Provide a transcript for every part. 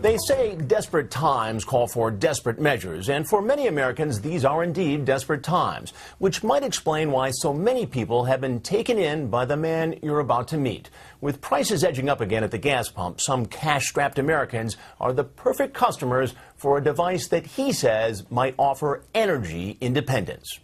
They say desperate times call for desperate measures, and for many Americans, these are indeed desperate times, which might explain why so many people have been taken in by the man you're about to meet. With prices edging up again at the gas pump, some cash-strapped Americans are the perfect customers for a device that he says might offer energy independence.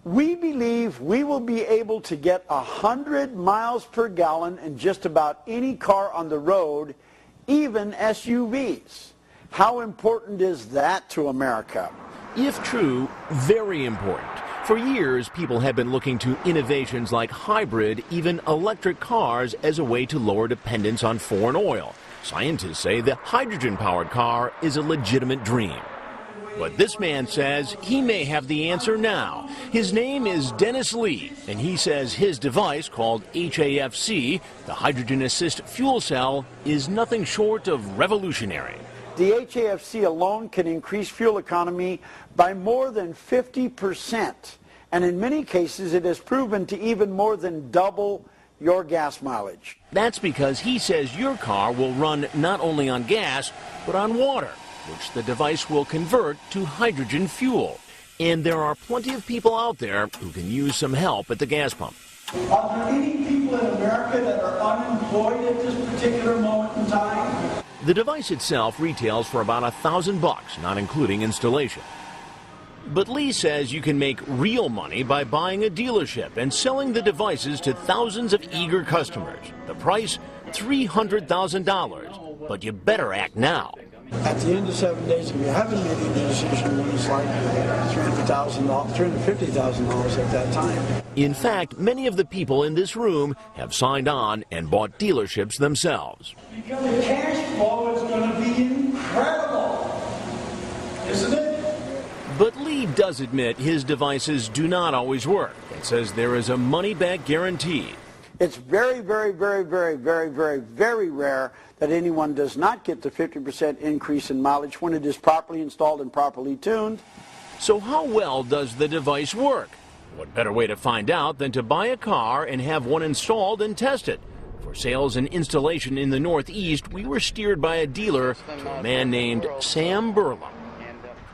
We believe we will be able to get 100 miles per gallon in just about any car on the road, even SUVs. How important is that to America? If true, very important. For years, people have been looking to innovations like hybrid, even electric cars as a way to lower dependence on foreign oil. Scientists say the hydrogen-powered car is a legitimate dream. But this man says he may have the answer now. His name is Dennis Lee, and he says his device, called HAFC, the Hydrogen Assist Fuel Cell, is nothing short of revolutionary. The HAFC alone can increase fuel economy by more than 50%, and in many cases it has proven to even more than double your gas mileage. That's because he says your car will run not only on gas, but on water, which the device will convert to hydrogen fuel. And there are plenty of people out there who can use some help at the gas pump. Are there any people in America that are unemployed at this particular moment in time? The device itself retails for about $1,000, not including installation. But Lee says you can make real money by buying a dealership and selling the devices to thousands of eager customers. The price, $300,000. But you better act now. At the end of 7 days, if you haven't made any decision, it's like $350,000 at that time. In fact, many of the people in this room have signed on and bought dealerships themselves. Because the cash flow is going to be incredible, isn't it? But Lee does admit his devices do not always work and says there is a money-back guarantee. It's very, very, very, very, very, very, very rare that anyone does not get the 50% increase in mileage when it is properly installed and properly tuned. So how well does the device work? What better way to find out than to buy a car and have one installed and tested? For sales and installation in the Northeast, we were steered by a dealer to a man named Sam Burlum.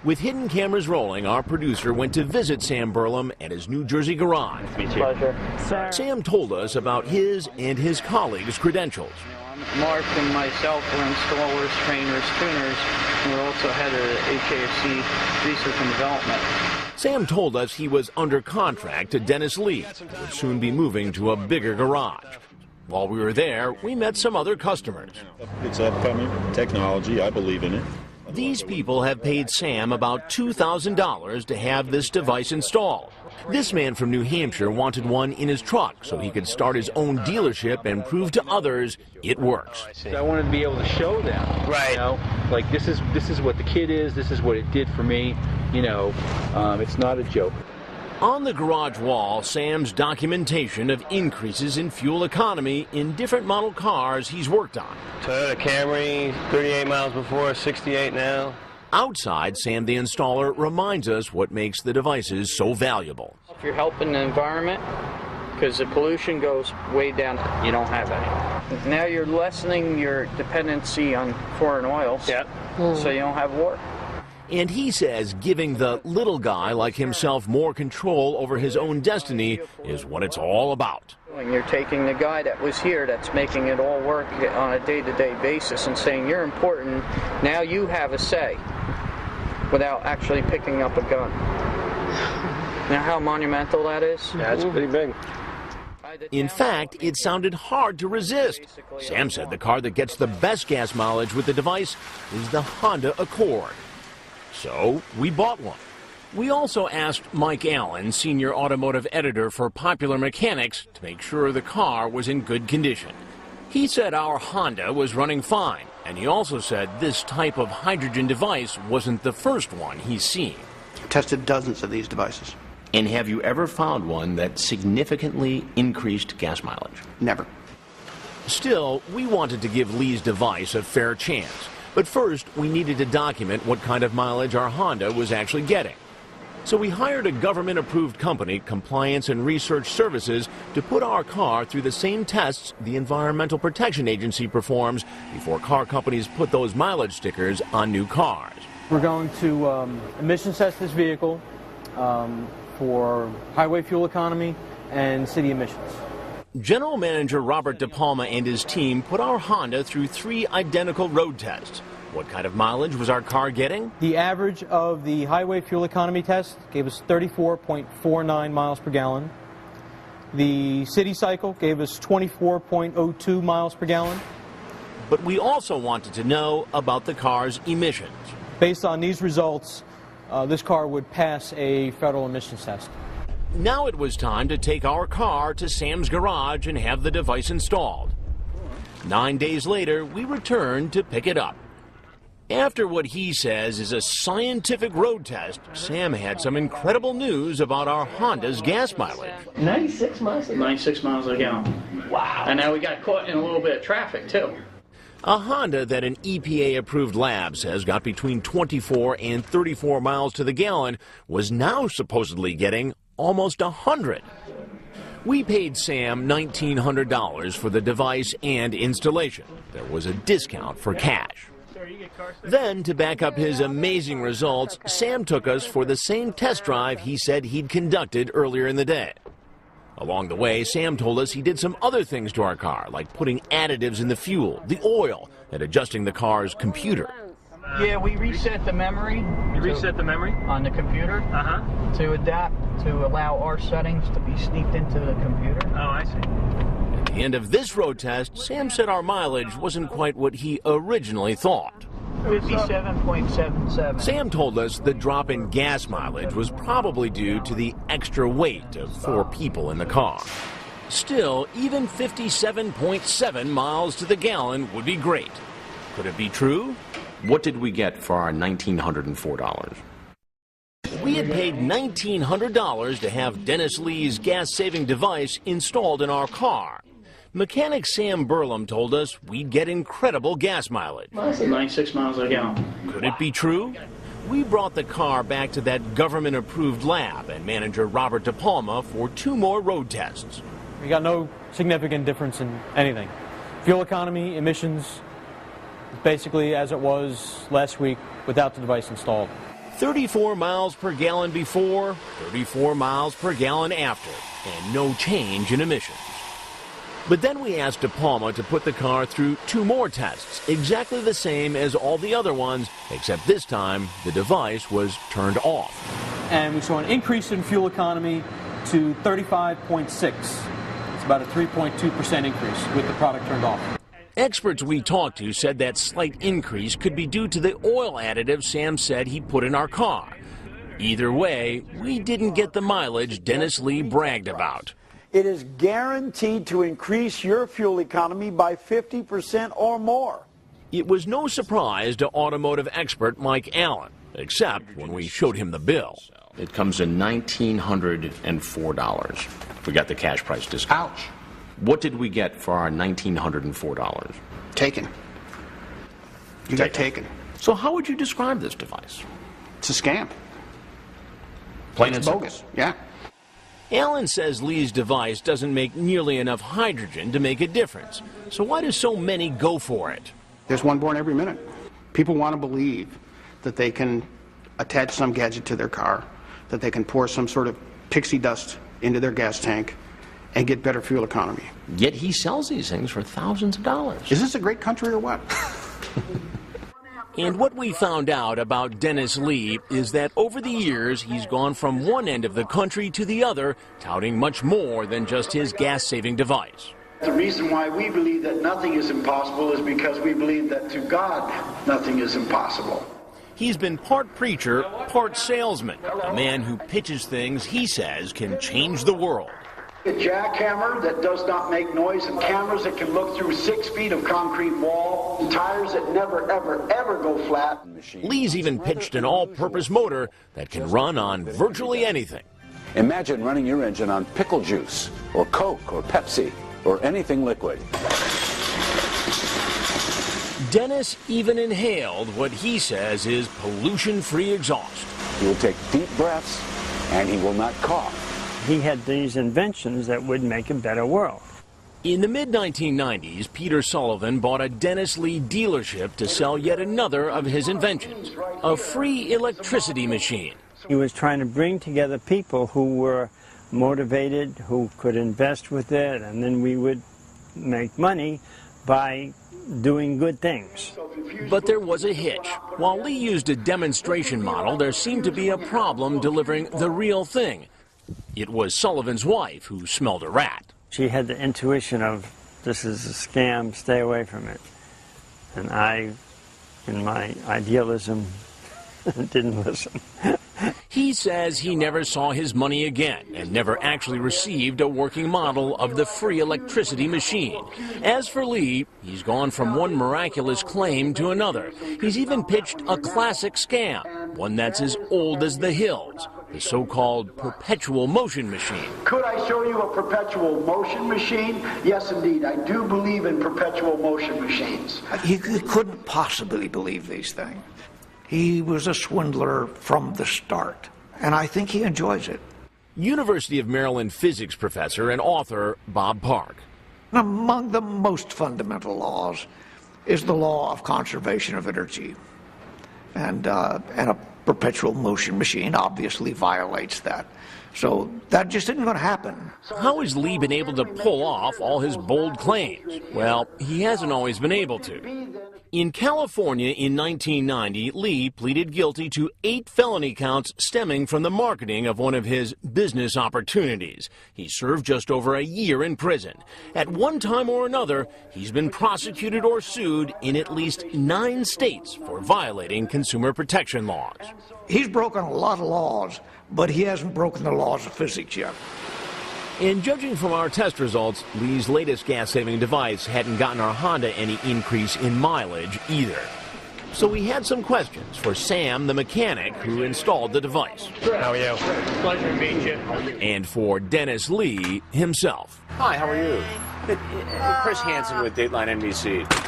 With hidden cameras rolling, our producer went to visit Sam Burlum at his New Jersey garage. Pleasure. Sir. Sam told us about his and his colleagues' credentials. Mark and myself were installers, trainers, tuners, and we're also head of the HAFC Research and Development. Sam told us he was under contract to Dennis Lee and would soon be moving to a bigger garage. While we were there, we met some other customers. It's upcoming technology. I believe in it. These people have paid Sam about $2,000 to have this device installed. This man from New Hampshire wanted one in his truck so he could start his own dealership and prove to others it works. I wanted to be able to show them, right? You know, like this is what the kit is. This is what it did for me. You know, it's not a joke. On the garage wall, Sam's documentation of increases in fuel economy in different model cars he's worked on. Toyota Camry, 38 miles before, 68 now. Outside, Sam the installer reminds us what makes the devices so valuable. If you're helping the environment, because the pollution goes way down, you don't have any. Now you're lessening your dependency on foreign oils, so you don't have war. And he says giving the little guy like himself more control over his own destiny is what it's all about. When you're taking the guy that was here that's making it all work on a day-to-day basis and saying you're important, now you have a say without actually picking up a gun. Now how monumental that is? Yeah, it's pretty big. In fact, it sounded hard to resist. Sam said the car that gets the best gas mileage with the device is the Honda Accord. So we bought one. We also asked Mike Allen, senior automotive editor for Popular Mechanics, to make sure the car was in good condition. He said our Honda was running fine, and he also said this type of hydrogen device wasn't the first one he's seen. Tested dozens of these devices. And have you ever found one that significantly increased gas mileage? Never. Still, we wanted to give Lee's device a fair chance. But first, we needed to document what kind of mileage our Honda was actually getting. So we hired a government-approved company, Compliance and Research Services, to put our car through the same tests the Environmental Protection Agency performs before car companies put those mileage stickers on new cars. We're going to emissions test this vehicle for highway fuel economy and city emissions. General Manager Robert DePalma and his team put our Honda through 3 identical road tests. What kind of mileage was our car getting? The average of the highway fuel economy test gave us 34.49 miles per gallon. The city cycle gave us 24.02 miles per gallon. But we also wanted to know about the car's emissions. Based on these results, this car would pass a federal emissions test. Now it was time to take our car to Sam's garage and have the device installed. 9 days later, we returned to pick it up. After what he says is a scientific road test, Sam had some incredible news about our Honda's gas mileage. 96 miles a gallon. 96 miles a gallon. Wow. And now we got caught in a little bit of traffic, too. A Honda that an EPA-approved lab says got between 24 and 34 miles to the gallon was now supposedly getting almost 100. We paid Sam $1,900 for the device and installation. There was a discount for cash. Then, to back up his amazing results, Sam took us for the same test drive he said he'd conducted earlier in the day. Along the way, Sam told us he did some other things to our car, like putting additives in the fuel, the oil, and adjusting the car's computer. Yeah, we reset the memory. You reset the memory? On the computer to adapt, to allow our settings to be sneaked into the computer. Oh, I see. At the end of this road test, Sam said our mileage wasn't quite what he originally thought. 57.77. Sam told us the drop in gas mileage was probably due to the extra weight of 4 people in the car. Still, even 57.7 miles to the gallon would be great. Could it be true? What did we get for our $1,904? We had paid $1,900 to have Dennis Lee's gas-saving device installed in our car. Mechanic Sam Burlum told us we'd get incredible gas mileage. 96 miles a gallon. Could it be true? We brought the car back to that government-approved lab and manager Robert DePalma for 2 more road tests. We got no significant difference in anything. Fuel economy, emissions, basically as it was last week without the device installed. 34 miles per gallon before, 34 miles per gallon after, and no change in emissions. But then we asked DePalma to put the car through 2 more tests, exactly the same as all the other ones, except this time the device was turned off. And we saw an increase in fuel economy to 35.6. It's about a 3.2% increase with the product turned off. Experts we talked to said that slight increase could be due to the oil additive Sam said he put in our car. Either way, we didn't get the mileage Dennis Lee bragged about. It is guaranteed to increase your fuel economy by 50% or more. It was no surprise to automotive expert Mike Allen, except when we showed him the bill. It comes in $1,904. We got the cash price discount. Ouch. What did we get for our $1,904? Taken. You got taken. So how would you describe this device? It's a scam. Plain It's and bogus. simple. Yeah. Allen says Lee's device doesn't make nearly enough hydrogen to make a difference. So why do so many go for it? There's one born every minute. People want to believe that they can attach some gadget to their car, that they can pour some sort of pixie dust into their gas tank and get better fuel economy. Yet he sells these things for thousands of dollars. Is this a great country or what? And what we found out about Dennis Lee is that over the years, he's gone from one end of the country to the other, touting much more than just his gas-saving device. The reason why we believe that nothing is impossible is because we believe that to God, nothing is impossible. He's been part preacher, part salesman, a man who pitches things he says can change the world. A jackhammer that does not make noise, and cameras that can look through 6 feet of concrete wall, and tires that never, ever, ever go flat. Lee's even pitched an all-purpose motor that can run on virtually anything. Imagine running your engine on pickle juice, or Coke, or Pepsi, or anything liquid. Dennis even inhaled what he says is pollution-free exhaust. He will take deep breaths, and he will not cough. He had these inventions that would make a better world. In the mid-1990s, Peter Sullivan bought a Dennis Lee dealership to sell yet another of his inventions, a free electricity machine. He was trying to bring together people who were motivated, who could invest with it, and then we would make money by doing good things. But there was a hitch. While Lee used a demonstration model, there seemed to be a problem delivering the real thing. It was Sullivan's wife who smelled a rat. She had the intuition of, this is a scam, stay away from it. And I, in my idealism, didn't listen. He says he never saw his money again and never actually received a working model of the free electricity machine. As for Lee, he's gone from one miraculous claim to another. He's even pitched a classic scam, one that's as old as the hills, the so-called perpetual motion machine. Could I show you a perpetual motion machine? Yes, indeed. I do believe in perpetual motion machines. He couldn't possibly believe these things. He was a swindler from the start, and I think he enjoys it. University of Maryland physics professor and author Bob Park. Among the most fundamental laws is the law of conservation of energy, and a perpetual motion machine obviously violates that. So that just isn't going to happen. How has Lee been able to pull off all his bold claims? Well, he hasn't always been able to. In California in 1990, Lee pleaded guilty to 8 felony counts stemming from the marketing of one of his business opportunities. He served just over a year in prison. At one time or another, he's been prosecuted or sued in at least 9 states for violating consumer protection laws. He's broken a lot of laws, but he hasn't broken the laws of physics yet. And judging from our test results, Lee's latest gas-saving device hadn't gotten our Honda any increase in mileage either. So we had some questions for Sam, the mechanic who installed the device. How are you? Pleasure to meet you. And for Dennis Lee himself. Hi, how are you? Chris Hansen with Dateline NBC.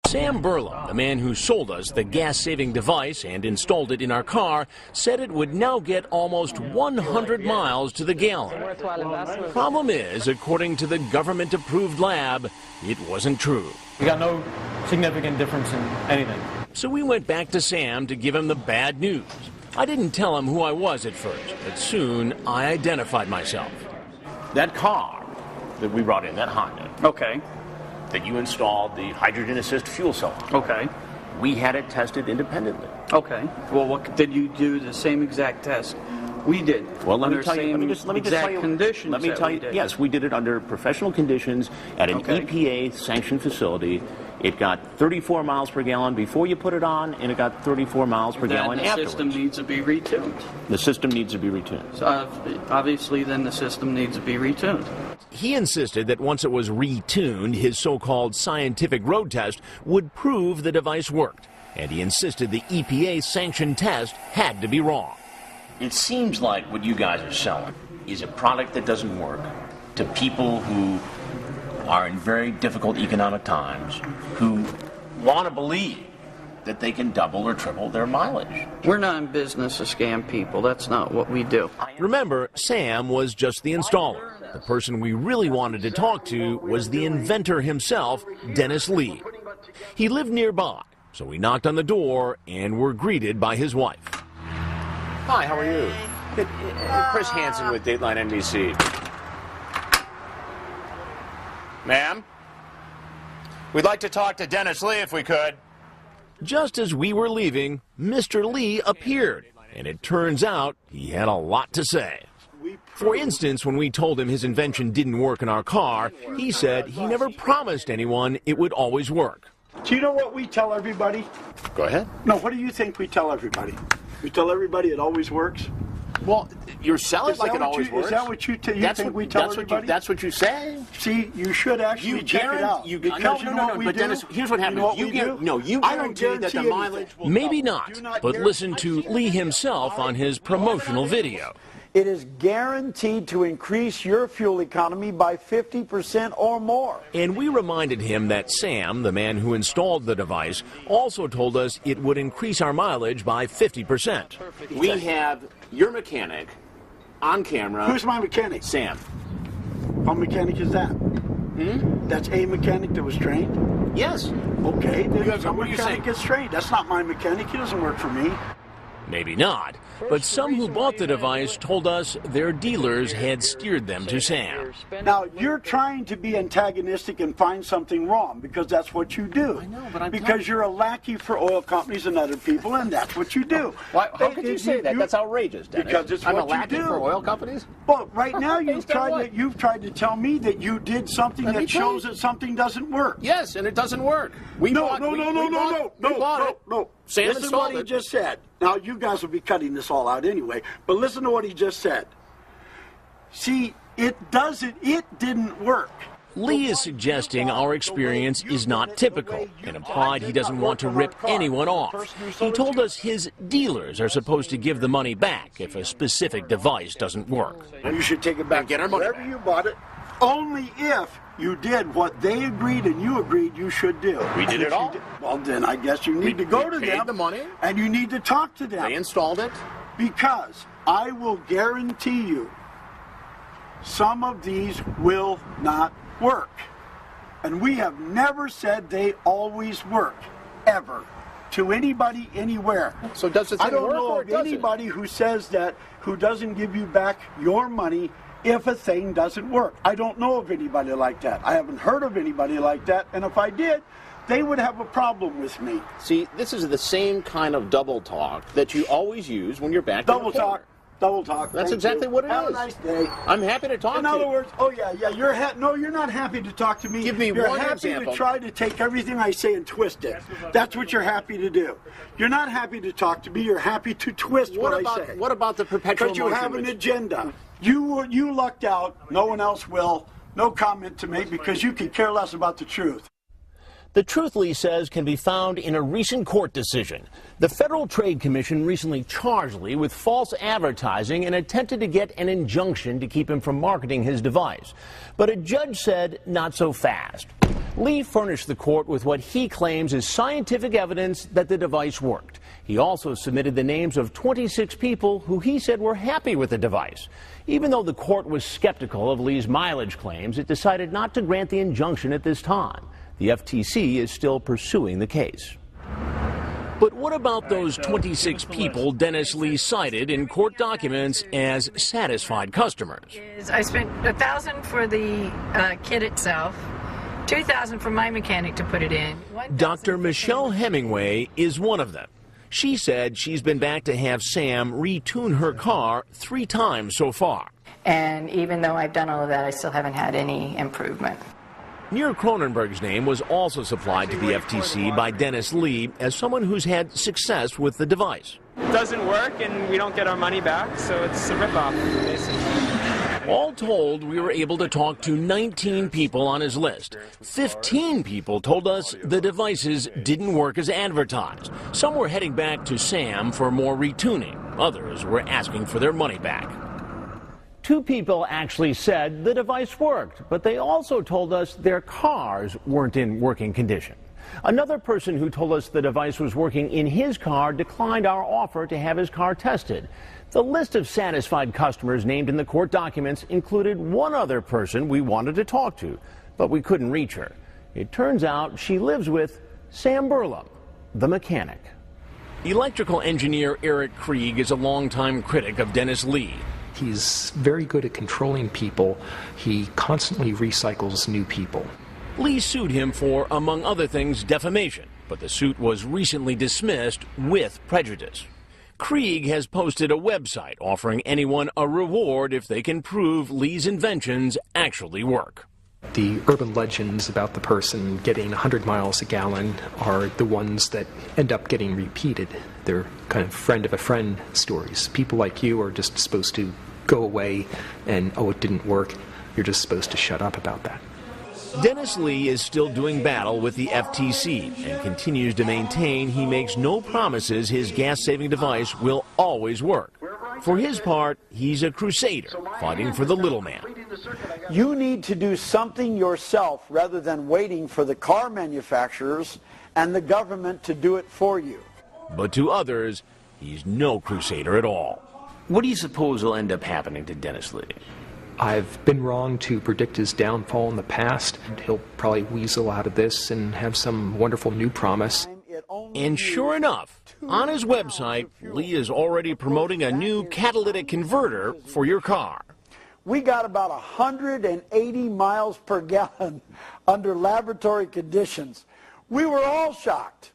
Sam Burlum, the man who sold us the gas-saving device and installed it in our car, said it would now get almost 100 miles to the gallon. Problem is, according to the government-approved lab, it wasn't true. We got no significant difference in anything. So we went back to Sam to give him the bad news. I didn't tell him who I was at first, but soon I identified myself. That car that we brought in, that Honda. Okay. That you installed the hydrogen assist fuel cell on. Okay. We had it tested independently. Okay. Well, what did you do the same exact test we did? Well, let me tell you. Let me just tell you. Conditions. Let me tell you. Yes, we did it under professional conditions at an EPA-sanctioned facility. It got 34 miles per gallon before you put it on, and it got 34 miles per gallon afterwards. The system needs to be retuned. The system needs to be retuned. So obviously, then the system needs to be retuned. He insisted that once it was retuned, his so-called scientific road test would prove the device worked. And he insisted the EPA-sanctioned test had to be wrong. It seems like what you guys are selling is a product that doesn't work to people who are in very difficult economic times, who want to believe that they can double or triple their mileage. We're not in business to scam people. That's not what we do. Remember, Sam was just the installer. The person we really wanted to talk to was the inventor himself, Dennis Lee. He lived nearby, so we knocked on the door and were greeted by his wife. Hi, how are you? Chris Hansen with Dateline NBC. Ma'am? We'd like to talk to Dennis Lee if we could. Just as we were leaving, Mr. Lee appeared, and it turns out he had a lot to say. For instance, when we told him his invention didn't work in our car, he said he never promised anyone it would always work. Do you know what we tell everybody? Go ahead. No, what do you think we tell everybody? We tell everybody it always works? Well, you're selling like it always works. Is that what you think we tell everybody? That's what you say. See, you should actually check it out. But Dennis, here's what happens. You guarantee that the mileage will Maybe not, but listen to Lee himself on his promotional video. It is guaranteed to increase your fuel economy by 50% or more. And we reminded him that Sam, the man who installed the device, also told us it would increase our mileage by 50%. We have your mechanic on camera. Who's my mechanic? Sam. What mechanic is that? That's a mechanic that was trained? Yes. Okay, then some what are you mechanic saying? gets trained. That's not my mechanic. He doesn't work for me. Maybe not, but some who bought the device told us their dealers had steered them to Sam. Now, you're trying to be antagonistic and find something wrong, because that's what you do. I know, but I'm because you're a lackey for oil companies and other people, and that's what you do. Why, how could you say that? That's outrageous, Dennis. Because it's I'm what a lackey you do. for oil companies? Well, right now you've tried to tell me that you did something that shows that something doesn't work. Yes, and it doesn't work. No. Sam Listen to what he just said. Now, you guys will be cutting this all out anyway, but listen to what he just said. See, it didn't work. Lee is suggesting our experience is not typical and implied he doesn't want to rip anyone off. He told us his dealers are supposed to give the money back if a specific device doesn't work. And you should take it back. Get our money wherever you bought it, only if you did what they agreed and you agreed you should do. We did it all. Well, then I guess you need to go to them the money. and you need to talk to them. They installed it. Because I will guarantee you some of these will not work. And we have never said they always work, ever, to anybody, anywhere. So does the thing I don't work, know or of does anybody who says that, who doesn't give you back your money if a thing doesn't work. I don't know of anybody like that. I haven't heard of anybody like that, and if I did, they would have a problem with me. See, this is the same kind of double talk that you always use when you're back in the corner. Double talk. That's Thank exactly you. what it Have is. a nice day. I'm happy to talk to you. In other words, you're not happy to talk to me. Give me you're one happy example. to try to take everything I say and twist it. That's what you're happy to do. You're not happy to talk to me. You're happy to twist what I say. What about the perpetual motion? Because you have an which- agenda. You lucked out. No one else will. No comment to make because you could care less about the truth. The truth, Lee says, can be found in a recent court decision. The Federal Trade Commission recently charged Lee with false advertising and attempted to get an injunction to keep him from marketing his device. But a judge said not so fast. Lee furnished the court with what he claims is scientific evidence that the device worked. He also submitted the names of 26 people who he said were happy with the device. Even though the court was skeptical of Lee's mileage claims, it decided not to grant the injunction at this time. The FTC is still pursuing the case. But what about those 26 people Dennis Lee cited in court documents as satisfied customers? I spent $1,000 for the kit itself, $2,000 for my mechanic to put it in. Dr. Michelle Hemingway is one of them. She said she's been back to have Sam retune her car 3 times so far. And even though I've done all of that, I still haven't had any improvement. Near Cronenberg's name was also supplied to the FTC by Dennis Lee as someone who's had success with the device. It doesn't work and we don't get our money back, so it's a ripoff, basically. All told, we were able to talk to 19 people on his list. 15 people told us the devices didn't work as advertised. Some were heading back to Sam for more retuning. Others were asking for their money back. 2 people actually said the device worked, but they also told us their cars weren't in working condition. Another person who told us the device was working in his car declined our offer to have his car tested. The list of satisfied customers named in the court documents included one other person we wanted to talk to, but we couldn't reach her. It turns out she lives with Sam Burlum, the mechanic. Electrical engineer Eric Krieg is a longtime critic of Dennis Lee. He's very good at controlling people. He constantly recycles new people. Lee sued him for, among other things, defamation, but the suit was recently dismissed with prejudice. Krieg has posted a website offering anyone a reward if they can prove Lee's inventions actually work. The urban legends about the person getting 100 miles a gallon are the ones that end up getting repeated. They're kind of friend of a friend stories. People like you are just supposed to go away and, oh, it didn't work. You're just supposed to shut up about that. Dennis Lee is still doing battle with the FTC and continues to maintain he makes no promises his gas-saving device will always work. For his part, he's a crusader, fighting for the little man. You need to do something yourself rather than waiting for the car manufacturers and the government to do it for you. But to others, he's no crusader at all. What do you suppose will end up happening to Dennis Lee? I've been wrong to predict his downfall in the past. He'll probably weasel out of this and have some wonderful new promise. And sure enough, on his website, Lee is already promoting a new catalytic converter for your car. We got about 180 miles per gallon under laboratory conditions. We were all shocked.